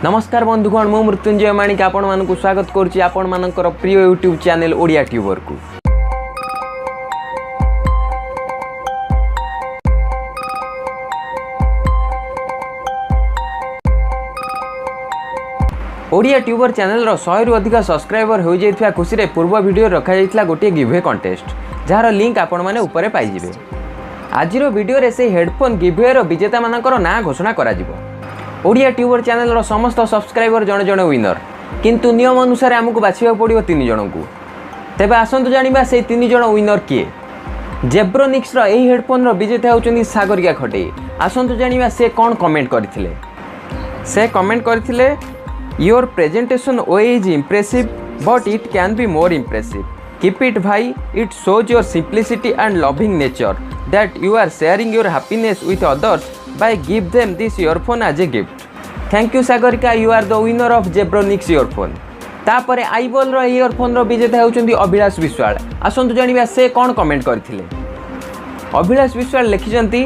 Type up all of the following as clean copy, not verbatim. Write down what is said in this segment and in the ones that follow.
नमस्कार बंधुगण मु मृत्युंजय माणिक आपण मानकु स्वागत करुच्ची आपण मानकर प्रिय यूट्यूब चैनल ओडिया ट्यूबर को। ओडिया ट्यूबर चैनल रो 100 रु अधिक सब्सक्राइबर हो जाइथिया खुशी रे पूर्व वीडियो रखा जाइथिला गोटे गिवअवे कंटेस्ट जार लिंक आपण माने ऊपर पाई जिवे। आज रो वीडियो रे से हेडफोन गिवअवे रो विजेता मानकर ना घोषणा करा जिवो। ओडिया ट्यूबर चैनल रो समस्त सब्सक्राइबर जणे जणे विनर किंतु नियम अनुसार आमको बाछिबा पड़िबो 3 जण को। तेबे आसंतु जानिबा से 3 जण विनर किए। जेब्रोनिक्स रो एही हेडफोन रो विजेता होचुनी सागरिका खटे। आसंतु जानिबा से कोन कमेंट करथिले। से कमेंट करथिले your presentation way is impressive but it can be more impressive. Keep it bhai, it shows your simplicity and loving nature that you are sharing your happiness with others by give them this earphone as a gift. Thank you Sagarika, you are the winner of Zebronics earphone. तापरे eyeball रो earphone रो विजेता होचंदी अभिलाष विश्वाल। आसंतु जानिबा से कोन comment करथिले। अभिलाष विश्वाल लिखिजंती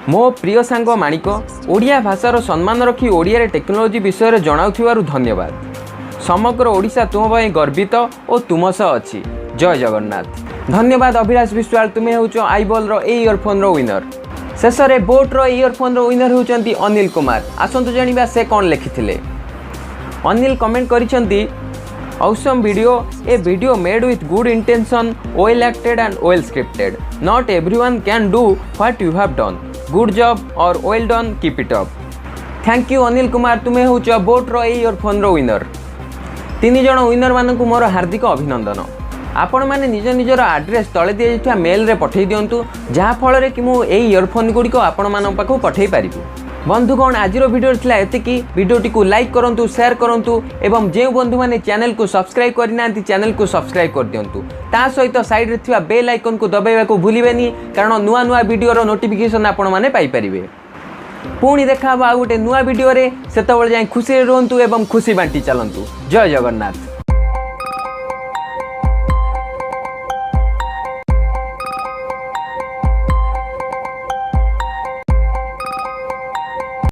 मो प्रिय सांग माणिक ओडिया भाषार सम्मान रखी ओडिया टेक्नोलोजी विषय में जनाउथिबारु धन्यवाद। समग्र ओडिशा तुम भाई गर्वित और तुम सह अछि। जय जगन्नाथ। धन्यवाद अभिलाष विश्वाल, तुम्हें होचो आईबॉल रो इयरफोन रो विनर। शेष में बोट रो इयरफोन रो विनर होचंती अनिल कुमार। आसंतु जानिबा से कोन लिखिथिले। अनिल कमेंट करिसंती awesome video, a video made with good intention, well acted and well scripted. Not everyone can do what you have done. Good job or well done, keep it up. Thank you Anil Kumar, तुम्हें होच boat रो earphone रो winner. 3 जण winner मानकु मोर हार्दिक अभिनंदन। आपण माने निज निजर एड्रेस तळे दिया जिथि मेल रे पठै दियंतु जहा फल रे कि मु एई इयरफोन गुडी को आपण मान पाखु पठै पारिबु। बंधुगण आज वीडियो थिला एतिकी। वीडियोटी को लाइक करंतु, शेयर करंतु एवं जे बंधु माने चैनल को सब्सक्राइब करनांती चैनल को सब्सक्राइब कर दियंतु। ता सहित साइड रे थिबा बेल आइकन को दबाइबा को भूलिबेनी, कारण नुआ नुआ वीडियो रो नोटिफिकेशन आपण माने पाई परिबे। पुणी देखा आ गोटे नुआ वीडियो रे, सेतबेले जाय खुशी रे रहंतु एवं खुशी बांटी चलंतु। जय जगन्नाथ।